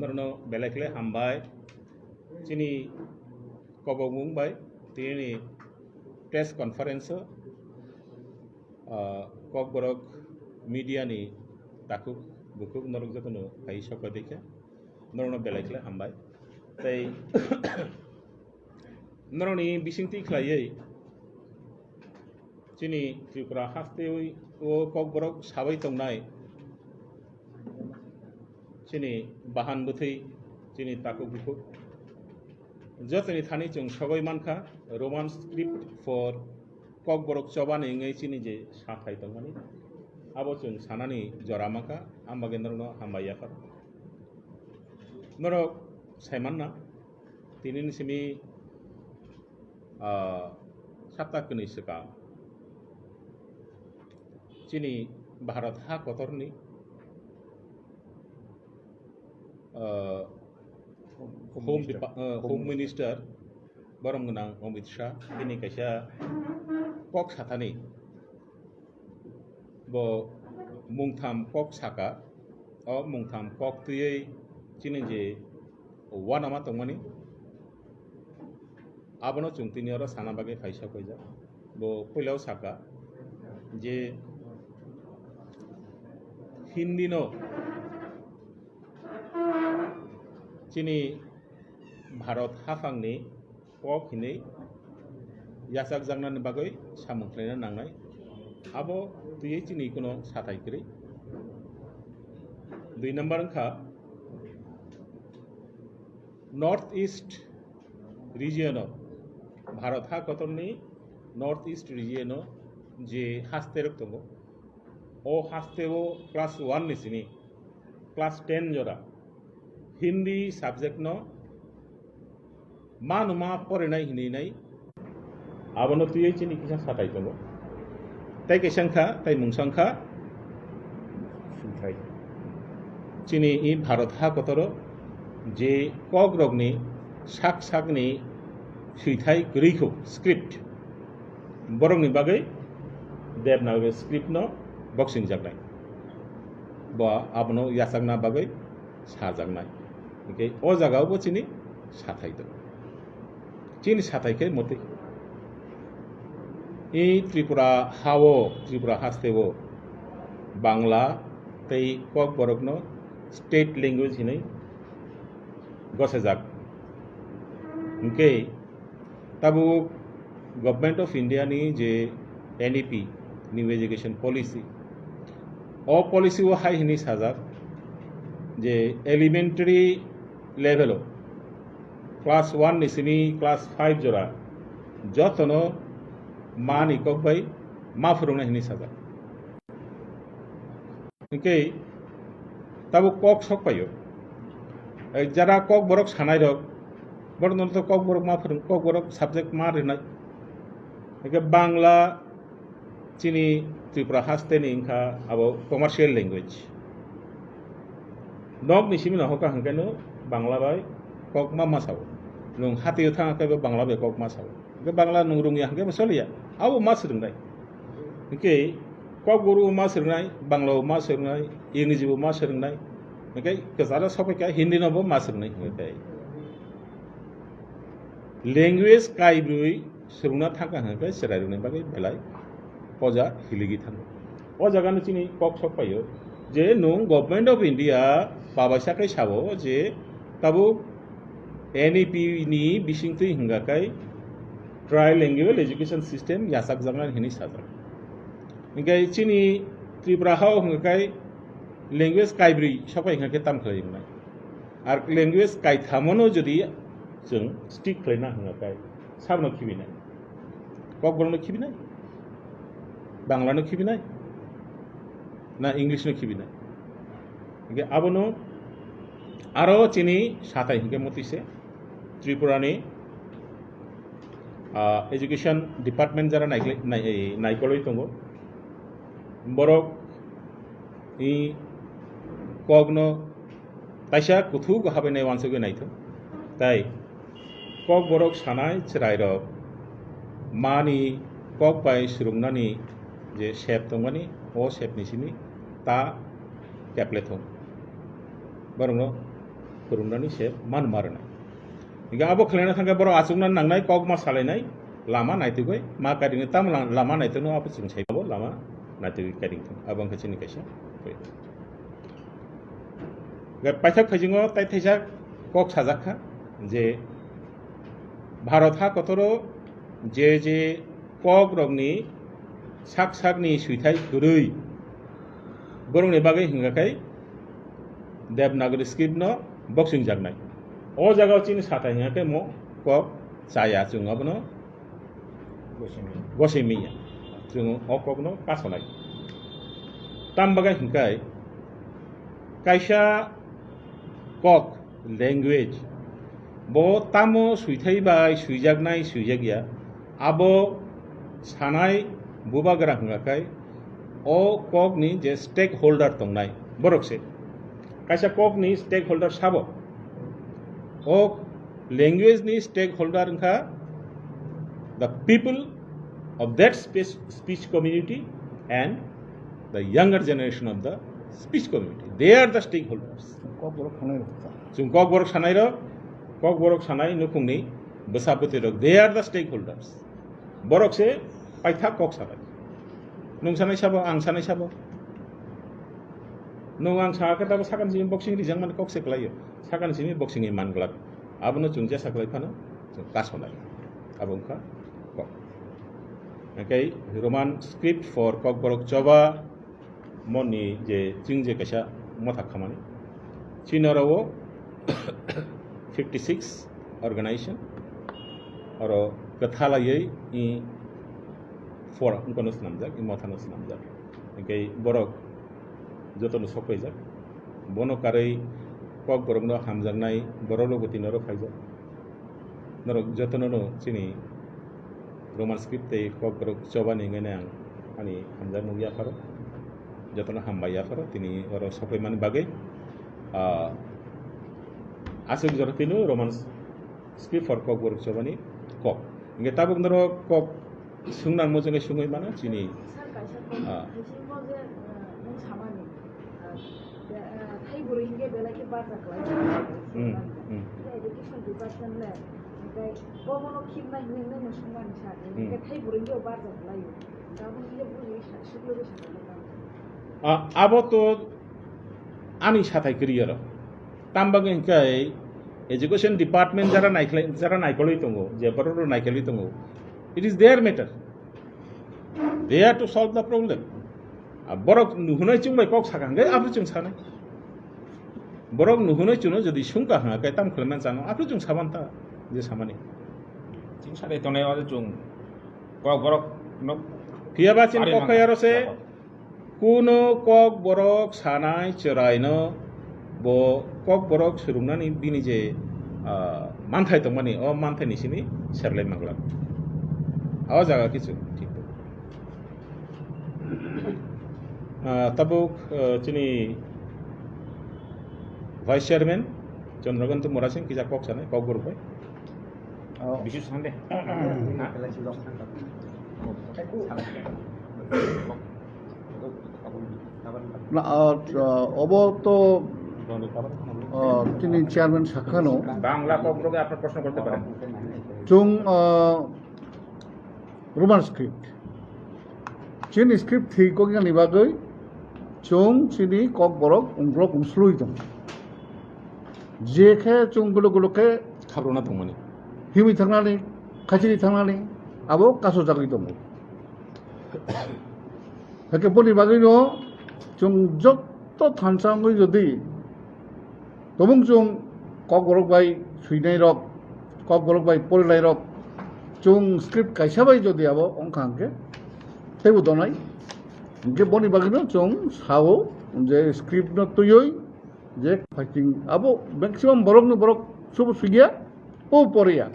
Norno Belekle Hambai Chini Kobok Mumbai Tini press conference Kokborok media ni Takuk Bukuk Norok Jatono Aisha Kodeke Norno Belekle Hambai Tai Noroni Bishinti Claye Chini Tripura Hafte O Kokborok Savai Tongnai Chini Bahan Buthi Chini Takuk Bukuk Jotani Thani Chung Shogoy Manka Roman script for Kokborok Choban Inge Chini Je Shathai Tongmani Abochung Sanani Joramaka Ambagendrono Hambayafar Norok Saimanna Tinin simi sabta kini seka. Chini Bharat ha kotorni Home Minister Barang Gunang Amit Shah ini kaisa kok satani bo mungtham kok saka o mungtham kok tuye chini je wanama tongmani abono chungtini aro sana bage phaisa koija bo poilau saka je Hindi no chini Bharat hafangni kok hini yasak jangnan bagoi samungklaina nangnai abo tuye chini kono satai kri 2 number angka North East region Bharat ha kotorni North East region je hasterok tongo o hasteo class 1 ni sini class 10 jora Hindi subject no manuma porenai hini nai abono tuye chini kisa satai tongo tai kesangkha tai mungsangkha sinthai chini I Bharat ha kotoro je kok rogni sak sakni suithai gurikho script borongni bagai Devanagari script no boxing jagnai ba abono yasakna bagai sajangnai okay o jagao bo chini sathai do chini sathai ke moti I Tripura hao Tripura hasteo Bangla tei Kokborok no state language hinai gosajak okay tabu Government of India ni je NEP New Education Policy o policy o hai hini sajak je elementary level class 1 ni sini class 5 jora jotono mani kok bai ma furungna hini sajak okay tabu kok sok payo jara Kokborok sanai rok borno to Kokborok ma furung Kokborok subject ma rinai okay Bangla chini Tripura haste ni inka abo commercial language nok ni simi na hoka hangkano Bangla bai kok ma masau nung hati uthang ke Bangla bai kok masau ke Bangla nung rung ya hangke masolia abo mas rungai okay Kokboru mas rungai Bangla mas rungai English bo mas rungai okay kesara sopai ka Hindi no bo mas rungai okay language kai brui suruna thangka hangke serai rungai bagai belai poja hiligi thang o jaga no chini kok sok payo je nung Government of India babasa kai sabo je tabu NEP ni bisingtui hingakai trilingual education system yasak jangnan hini sajak ingai chini Tripura hao hingakai language kaibri sokai hingake tam khlaingnai ar language kai thamono jodi jeng stick khlaina hingakai sabno khibinai Kokborok no khibinai Bangla no khibinai na English no khibinai inge abono aro chini satai hinge motise Tripura ni education department jara naikoloi tongo borok I kogno taisa kuthu go habe nai wansoge naitho tai Kokborok sanai chirai rok mani kok bai surungnani je shep tongmani o shep ni sini ta keplethong barongno kurungnani shep man marna iga abo khlena thangka boro asungna nangnai kok ma salainai lama naitugoi ma kading tam lama naitno abo chungsai abo lama naitugoi kading thong abang khachini kaisa ga paithak khajingo tai thaisa kok sajakha je Bharat ha kotoro je kok rogni sak sakni suithai gurui borongni bagai hingakai Devanagari script no boxing jagnai o jagao chini satai hingakai mo kok saya chung abono gosemiya chung o kok no kasonai tam bagai hingkai kaisa kok language bo tamo suithai bai suijaknai suijagia abo sanai bubagra hanglakai o kokni je stakeholder tongnai borokse kaisa kokni stakeholder sabo o language ni stakeholder ngka the people of that speech community and the younger generation of the speech community. They are the stakeholders. Chung Kokborok sanai nukungni besapati rok. They are the stakeholders. Borok se paitha kok sanai. Nung sanai sabo, ang sanai sabo. Nung ang saka tabo sakan sini boxing rijang man kok seklayo. Sakan sini boxing iman glak. Abono chungja saklai phano kasonai. Abongka kok. Okay, Roman script for Kokborok Choba moni je chingje kaisa mothak khamani. Chinarawo 56 organization aro Agartala yei I for unkonos namjak I mothanos namjak. Okay, borok jotono sokaijak. Bono karai Kokborok no hamjaknai borolo gotinoro phaijak. Norok jotono no chini Roman script te Kokborok Choba ni ngene ang ani hamjak mugya paro. Jotono hambaya paro tini oro sokai mani bagai asal jorotinu Roman script for Kokborok Choba ni kok. Inge tabuk noro kok sungnan mojone sungoi mana chini abo to ani sathai kriyer tambang engkai education department jara naikoloi tongo je bororo naikoloi tongo it is their matter. They have to solve the problem. Borok nuhunai chungbai kok sakangai apru chung sanai. Borok nuhunai chuno jodi sungka hanga kai tam khulman chano apru chung sabanta je samani. Ching sare tonai wa chung Kokborok no Piaba chin kokayaro se kuno Kokborok sanai cheraino bo Kokborok surungnani bini je manthai tongmani o manthai ni sini serlai mangla. Awa jaga kichu ঠিক tabuk chini vice chairman Chandrakant Morasing kija kok sanai Kokborok bai বিশেষ সন্দেহ অব তো তিনি চেয়ারম্যান শাখানো বাংলা Kokborok আপনার প্রশ্ন করতে পারেন chung Roman script chini script thi ko ni bagai chung chini Kokborok ungrok unslui dong je khe chung gulo ke khabrona tongmani himi thangnani khachiri thangnani abo kaso jagoi dong hake boni bagai no chung jotto thansangoi jodi tobung chung Kokborok bai suinai rok Kokborok bai polai rok chung script kaisa bai jodi abo ongkhangke teibo donai ge boni bagino chung sao je script no tuyoi je fighting abo maximum borok sub sugia po poria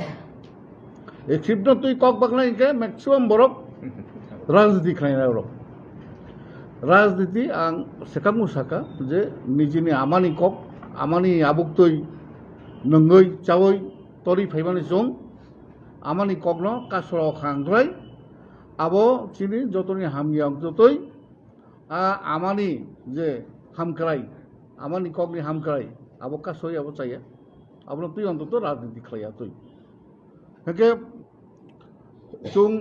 e script no tui kok bagnai ke maximum borok rajniti khaina rok rajniti ang sekamu saka je nijini amani kok amani abuk tui nongoi chawoi tori phaimani chung amani kokno kasro khangrai abo chini jotoni hamgyang jotoi amani je hamkrai amani kokni hamkrai abo kasoi abo chaya abo tui ontoto rajniti khlaya tui hake chung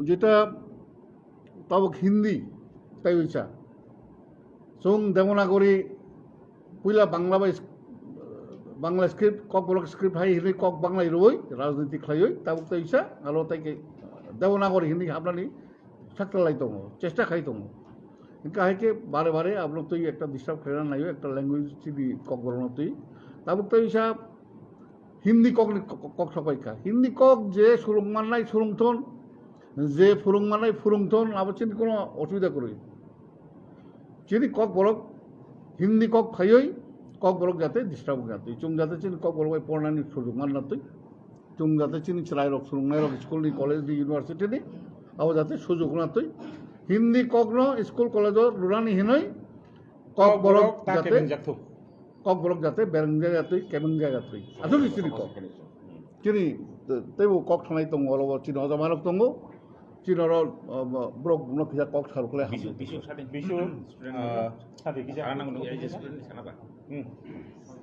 jeta tabuk hindi taicha chung demonagori puila Bangla script Kokborok script hai hili kok Bangla iroi rajniti khlaioi tabuk taisa alo taike demonagori hindi আপনানি saktalai tongo chesta khai tongo inka haike bare apno tui ekta disturb khairan naio ekta language chidi Kokborok tui tabuk taisa hindi kok sapaika hindi kok je surungmanai surungthon je furungmanai furungthon abochin kono অসুবিধা করই chini Kokborok hindi kok khaioi kokborok jate distrabung jate chung jate chini kokborok bai pornani sujog mannatoi chung jate chini chrai rok surungnai rok school ni college ni university ni abo jate sujog natoi hindi kokno school college rurani hinoi kokborok jate kokborok jate berengja jatoi kemengja jatoi asuli chini kok chini tebo kok thanai tongo olobo chini ojamarok tongo chini oro brok no kisa kok sarukle bisu sabe kisa anak nunggu aja student sana pak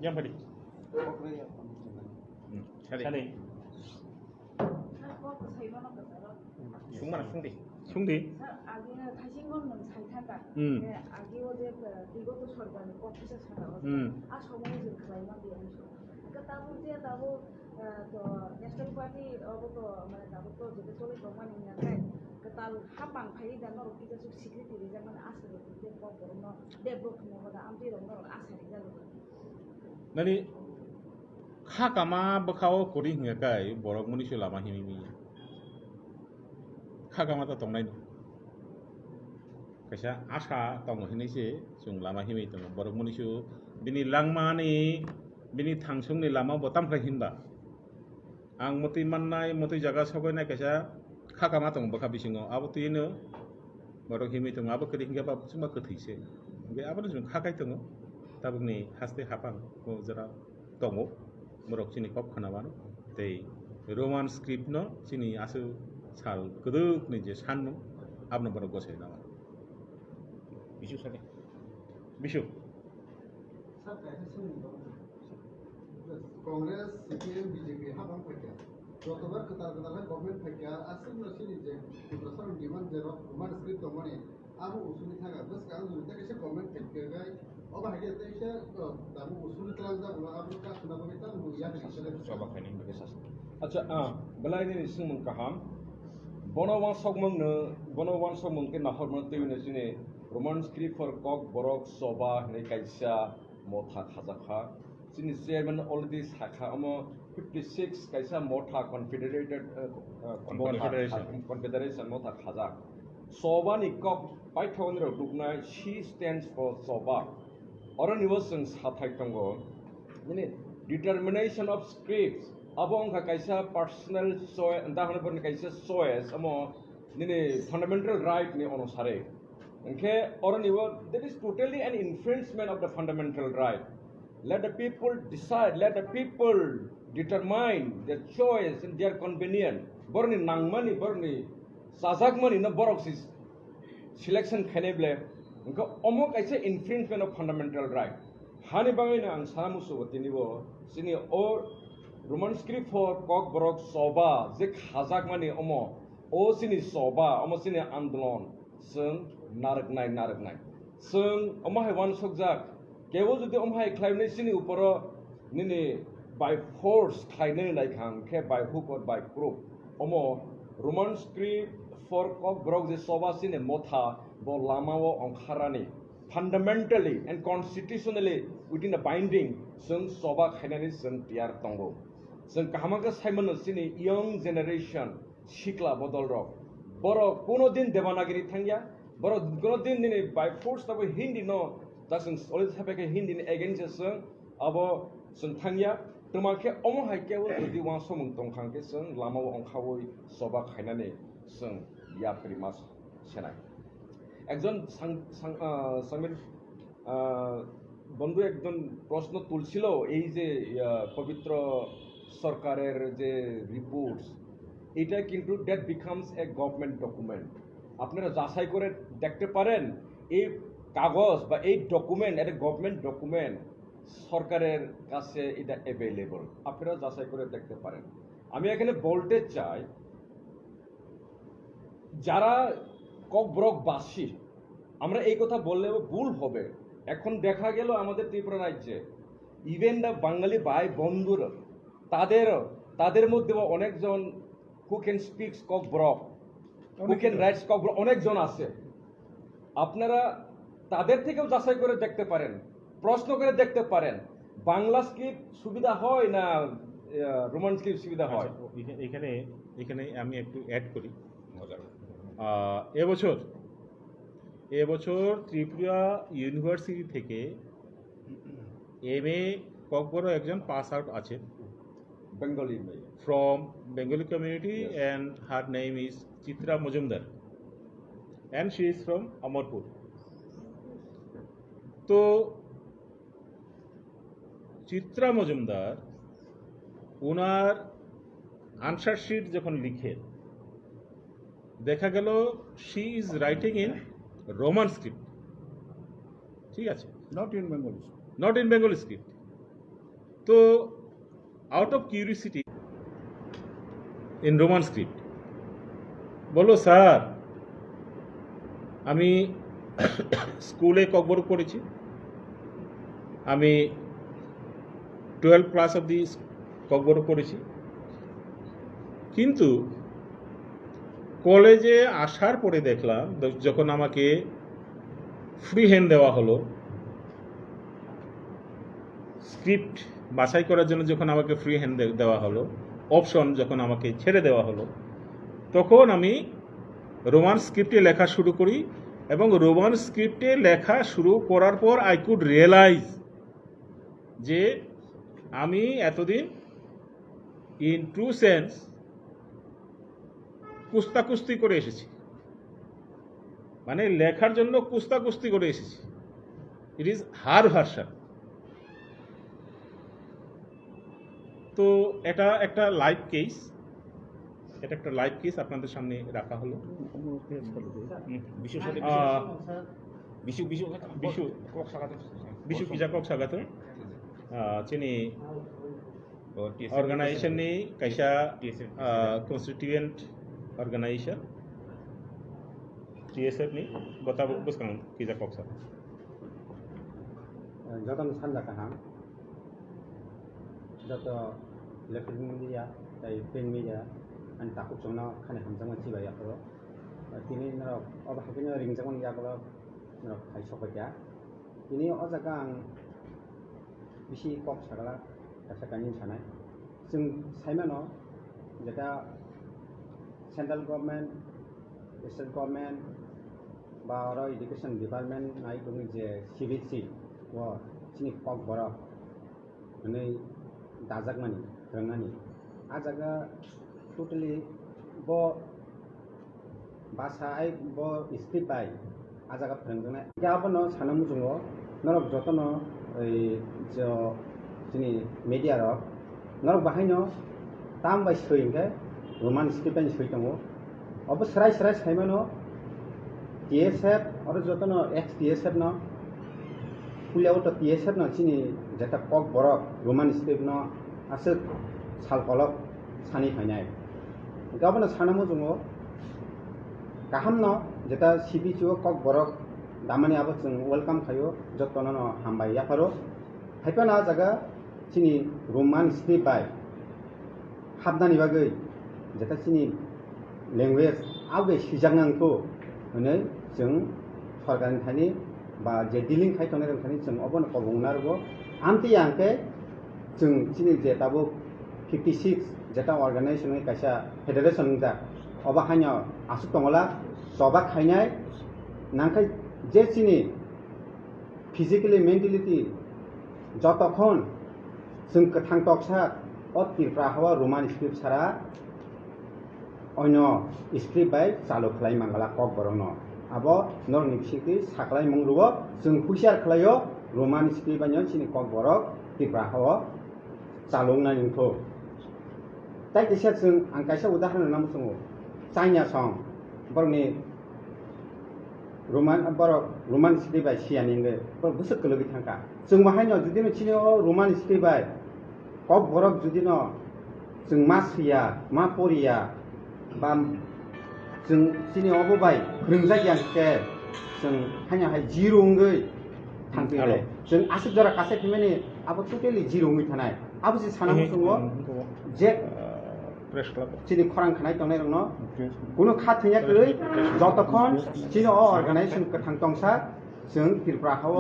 yang padi sale 숭디 아기는 가신 거는 잘 탄다. 아기 어제 이것도 설관이 꼭 기사 찾아와서 아 সময় যে খাইমান দিয়ে আনছো তারপর যে তারপর তো ন্যাশনাল পার্টি অবতো মানে তারপর তো যেটা চলে প্রমাণ নিয়ে যায় তার হাপাং ফাই জানো কিটা সুখ স্বীকৃতি রে মানে আসে যে কবরন ডেভেলপ মহদা আমটি রং আসে জানো nani kha kama bakao kori hingakai borok muni su lama himi kha kama ta tongnai kaisa asa tong hinai se sung lama himi tong borok muni su bini langmani bini thangsungni lama botam khai hinba ang moti mannai moti jaga sogoinai kaisa kha kama tong baka bisingo abo tuino borok himi tong abo kri hinga ba suma kthise be abo jung kha kai tong tabukni haste hapang ko jara tongo borok chini kop khanabano tei roman script no chini asu sal keduk ni je sanmu abno borok gosai nama bisu sake bisu Congress CPM BJP हाबां फैया गतबार कतार गभर्नमेंट फैया आसिम नसिनि जे प्रसारण डिमांड जे रोमान स्क्रिप्ट माने आबो उसुनि थागा बस का जुरि तके गभर्नमेंट फैया गाय अबा हागे तैसे दाबो उसुनि तलां जा बुला आबो का सुना बे ता बुया बिसले coba kani bagi sas Acha belai ni sung kaham bono wan sok ke nahor mon tu ni sini roman script for kokborok soba ni kaisa motha khazakha sini chairman already sakha amo 56 kaisa motha confederated confederation motha khazak soba ni kok pai thon ro duknai she stands for soba oran niwasung sathai tongo ni determination of scripts abong ka kaisa personal choice andahana por kaisa choice amo nini fundamental right ni onusare enke oraniwa that is totally an infringement of the fundamental right. Let the people decide, let the people determine their choice and their convenience. Borni nangmani borni sajagmani na boroksis selection khaneble enke omo kaisa infringement of fundamental right. Hani bangai na ang sanamusu watinibo sini or Roman script for Kokborok soba je khajak mani omo o sini soba omo sini andolon sung naraknai sung omo hai wan sokjak kebo jodi omo hai khlaimnai sini uporo nini by force khlainai lai khang ke by hook or by crook omo Roman script for Kokborok je soba sini motha bo lamao onkharani fundamentally and constitutionally within the binding sung soba khainani sung tiar tongo जों कामागा साइमन सिनि young generation शिकला बदल रक बरो कोनो दिन देवानागिरी थांया बरो कोनो दिन नि बाय फोर्स तब हिंदी नो दासं सलिड सापेके हिंदी नि अगेंस्ट जों अब जों थांया तमाखे अमो हाइकेव जुदि वा समं तंखांके जों लामाव अंखावै सबा खायनानै जों याफ्रि मास सेनाय একজন সাংবাদিক বন্ধু একজন প্রশ্ন তুলছিল এই যে পবিত্র সরকারের যে রিপোর্টস এটা কিন্তু that becomes a government document আপনারা যাচাই করে দেখতে পারেন এই কাগজ বা এই ডকুমেন্ট এটা গভর্নমেন্ট ডকুমেন্ট সরকারের কাছে এটা অ্যাভেলেবল আপনারা যাচাই করে দেখতে পারেন আমি এখানে বলতে চাই যারা ককবরকবাসী আমরা এই কথা বললেও ভুল হবে এখন দেখা গেল আমাদের ত্রিপুরা রাজ্যে ইভেন দা বাঙালি ভাই বন্ধুরা তাদের মধ্যে অনেকজন who can speaks Kokborok who can rights Kokborok অনেকজন আছে আপনারা তাদের থেকেও যাচাই করে দেখতে পারেন প্রশ্ন করে দেখতে পারেন বাংলা স্ক্রিপ্ট সুবিধা হয় না রোমান স্ক্রিপ্ট সুবিধা হয় এখানে আমি একটু অ্যাড করি এবছর ত্রিপুরা ইউনিভার্সিটি থেকে MA Kokborok একজন পাস আউট আছেন Bengali me. from Bengali community and her name is Chitra Mojumdar and she is from Amarpur. তো চিত্রা মজুমদার ওনার আনসার শিট যখন লিখেন দেখা গেল she is writing in Roman script, ঠিক আছে, not in Bengali. Not in Bengali script. তো out of curiosity in Roman script বলো স্যার আমি স্কুলে ককবরক পড়েছি, আমি 12 ক্লাস অবধি ককবরক পড়েছি, কিন্তু কলেজে আসার পরে দেখলাম যখন আমাকে ফ্রি হ্যান্ড দেওয়া হলো, স্ক্রিপ্ট বাছাই করার জন্য যখন আমাকে ফ্রি হ্যান্ড দেওয়া হলো, অপশন যখন আমাকে ছেড়ে দেওয়া হলো, তখন আমি রোমান স্ক্রিপ্টে লেখা শুরু করি এবং রোমান স্ক্রিপ্টে লেখা শুরু করার পর আই কুড রিয়েলাইজ যে আমি এতদিন ইন ট্রু সেন্স কুস্তাকুস্তি করে এসেছি, মানে লেখার জন্য কুস্তাকুস্তি করে এসেছি। It is her version. তো এটা একটা লাইভ কেস, এটা একটা লাইভ কেস আপনাদের সামনে রাখা হলো। Bisu Kijakok Sagato, Chini organization ni kaisa constituent organization TSF ni gota bus kang Kijakok sa. Jotan sanda kaham, joto electronic media, print media, and takut chona khane hamjang chiba ya koro. Tini naro oba hakini ringjang ya koro naro khai sokya. Ini ojaga ang bisi kok sagala kasa kanin sanai. Sing saimano jeta central government, state government, ba oro education department nai dong je CBC wa sini Kokborok ini dajak mani rengani. Ajaga totally bo bahasa ai bo script bai ajaga prengjana jabono sanamu jongo norok jotono ei jo sini media rok norok bahaino tam bai soingke roman script bai soitango obo srai saimano TSF oro jotono ex TSF no kuliao to TSF no sini jeta Kokborok roman script no asuk salkolok sani phainai gabono sanamu jongo kaham no jeta CBC Kokborok damani abo jeng welcome khayo jotono no hambai ya paro haipana jaga sini roman script bai habdani bagai jeta sini language abe sijangnangko hone jeng sarkarni thani ba je dealing khaitone rang thani jeng obono kobungnargo amti angke jeng sini jeta bo 56 jeta organization ni kaisa federation ja oba khaino asuk tongola soba khainai nangkai je sini physically mentally jotokhon जों गोथां टकसा अतिफ्रा हावा रोमान स्क्रिप्ट सारा अनो स्क्रिप्ट बाय चालु खलाय मांगला Kokborok no abo norni psiki saklai mongruo जों हुसियार खलायो रोमान स्क्रिप्ट बाय सिनि Kokborok तिफ्रा हावा चालुंगना निंखो ताइ किसा जों आं कायसा उदाहरण नाम संगो चाइना सं बरनि रोमान स्क्रिप्ट बाय सियानिंगे बर बुसक लोगि थांका जों माहायनो जुदिनो चिनो रोमान स्क्रिप्ट बाय Kokborok जुदिनो जों मा सिया मा परिया बा जों चिनि अबो बाय फोरोंजागियानके जों हाया हाय जिरोंगै थांफिनाय जों आसुक जरा कासे फिमेनि आबो टोटली जिरोंगै थानाय आबो जे सानामु संगो जे चिनि खरां खानाय तंनाय रंनो कुनु खाथैया गै जतखन चिनि अर्गानाइजेसन गोथां तंसा जों तिरफ्रा हाव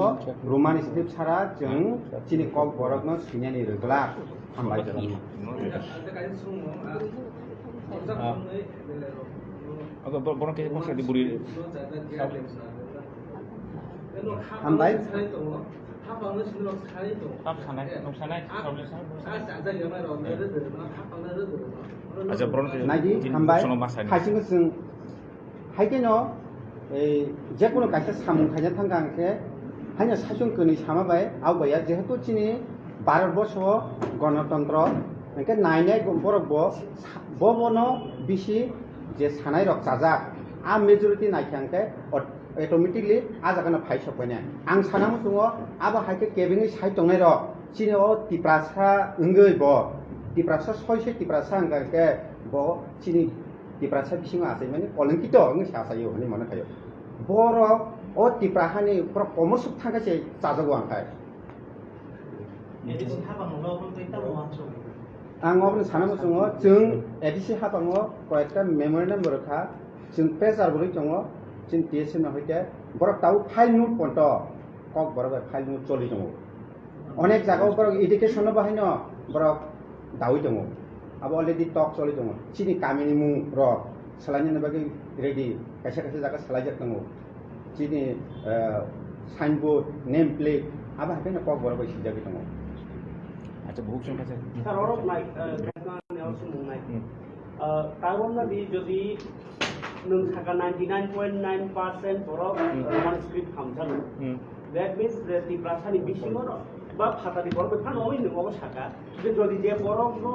रोमान स्क्रिप्ट सारा जों चिनि Kokborok no सिनानि रोगला हामबाय Agak borong kayak kok di buri. हामबाय 하방은 신으로 차이도. 탑 사나이, 똥 사나이, problem sa나이. 자자여마로 내려들어. 하방을 내려들어. 아자 브론 나이디 한바이 소노 마사니. 하신 것은 하이게노 যেকোনো কাছে সামুং খাইনা থাঙ্গাংকে হাইনা শাসনকনি সামাবাই আওবাইয়া যেহেতু চিনি ভারতবর্ষ গণতন্ত্র একে নাইনাই বরব ববনো বিশি যে সানাই রক চাজাক আ মেজরিটি নাইখাংকে অটোমেটিকলি আজাগানো ফাইসপাইনা আং সানামু দङ আবা হাইকে কেবিংनि সাই दंनाय र চিনি ও টিপ্রাসা 응गै ब টিপ্রাসা সয়সে টিপ্রাসা আংगाके ब চিনি টিপ্রাসা বিসিং আছে মানে অলঙ্কিত ang সাসাयो হনি মনে খাयो बर ও টিপ্রাহানি পুরো কমরসুক থাকাছে চাজাগো আংखाय एडिसन हाबांगो बलते ताबो आछो आं अबनो सानामो दङ जों एडिसि हाबाङो कयेकटा मेमोरेन्डाम बरखा जों प्रेसार बरै दङ जों टिएसएन हइते बरक ताउ फाइल नोट पन्ट कक बरक फाइल नोट चलि दङ अनेक जागाव बरक एडुकेसन बाहायनो बरक दाउइ दङ अब अलरेडी टक चलि दङ चिनि कामिनि मुं र सालायनो बागै रेडी खायसे खायसे जागा सालायजाक दङ चिनि साइनबोर्ड नेम प्लेट अब हायनो कक बरक सिजागै दङ আচ্ছা বহুত সংখ্যা আছে Tarorok like also like Taiwan di jadi nung saka 99.9% borok Roman script hamsan. That means that di prasa ni bisingo ba phata di borok kan oi nung obo saka. Jadi je borok no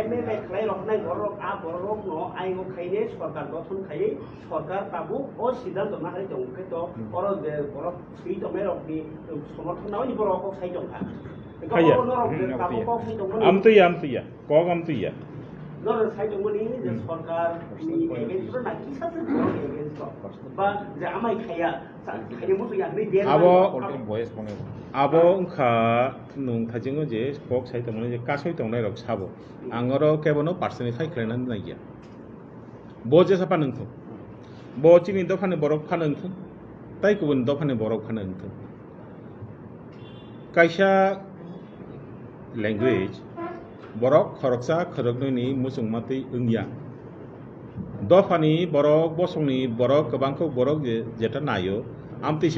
MA khlai rok nai borok a borok no ai go khaine sarkar gothan khai sarkar tabu o siddhanto na hai jong ke to oro je borok sui to merok di somorthon na oi borok ko sai jong ka. Kaya. Amtuya, kok amtuya. Nor sai jong ni je sarkar ni against na kisa se against ba je amai khaya khaya mutu ya ni dia voice বনে abo ungkha nung thajingo je kok sai tongmani je kasoi tongnai rok sabo angoro kebono personify khlenan naiya bo je sapa nungthu bo chini dofane borok phanungthu tai kubun dofane borok phanungthu kaisa language borok khoroksa khoroknoni musungmati ungya dofani borok bosongni borok kobangko borok je jeta nayo amtei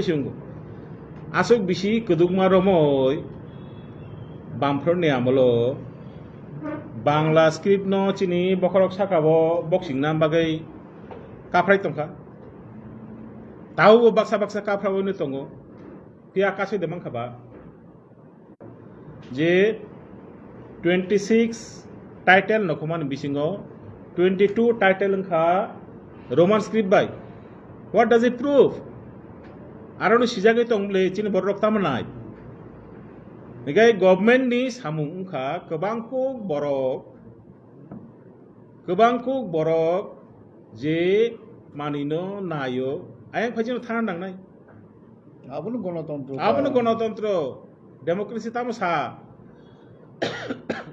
sunggu asuk bisi kedugma romoi bamfroni amolo bangla script no chini bokhorok sakabo boxing nam bagai kaprai tongkha tau baksa baksa kaprabo ni tongo pia kasoi demang khaba je 26 title nokoman bisingo 22 title angkha Roman script by what does it prove arano sijagai tongle chini borok tamanai nigai government ni samung angkha kebangko borok je manino nayo ayang phajino thana nangnai abunu গণতন্ত্র ডেমোক্রেসি তামসা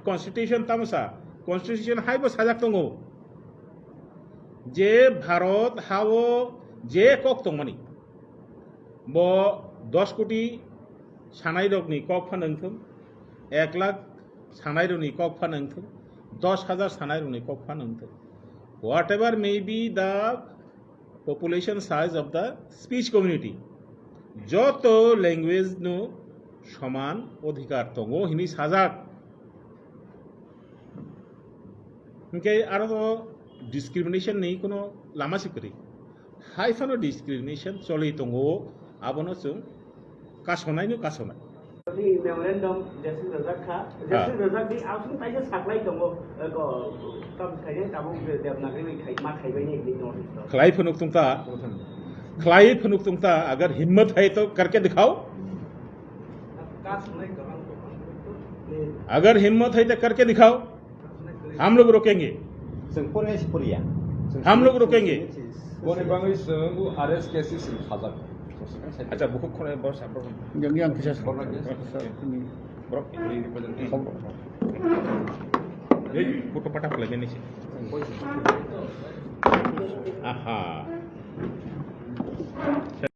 কনস্টিটিউশন তামসা কনস্টিটিউশন হাইবো সাজাক দङ যে ভারত হাও যে কক দंमानि ब 10 কোটি সানাই রকনি cock ফানंथों 1 lakh Sanai রকনি cock ফানंथों 10,000 Sanai রকনি cock ফানंथों whatever may be the population size of the speech community যত ল্যাঙ্গুয়েজ নো সমান অধিকার দङ হিনি সাজাক ओंके आरो डिस्क्रिमिनेशन नहीं कोनो लामा सिकरि हाइफानो डिस्क्रिमिनेशन चलि दङ आबनो जों कासनाय Jadi memorandum Jasin Razak kha Jasin Razak di asung taja saklai dong ko tam kayaknya kamu Dewnagari khai ma khai bai ni notice खलाई फनुक तुमता अगर हिम्मत है तो करके दिखाओ अगर हिम्मत है तो करके दिखाओ हम लोग रोकेंगे हम लोग रोकेंगे अच्छा बुक खोले बस yang bisa फोटो पटा लगे नीचे आहा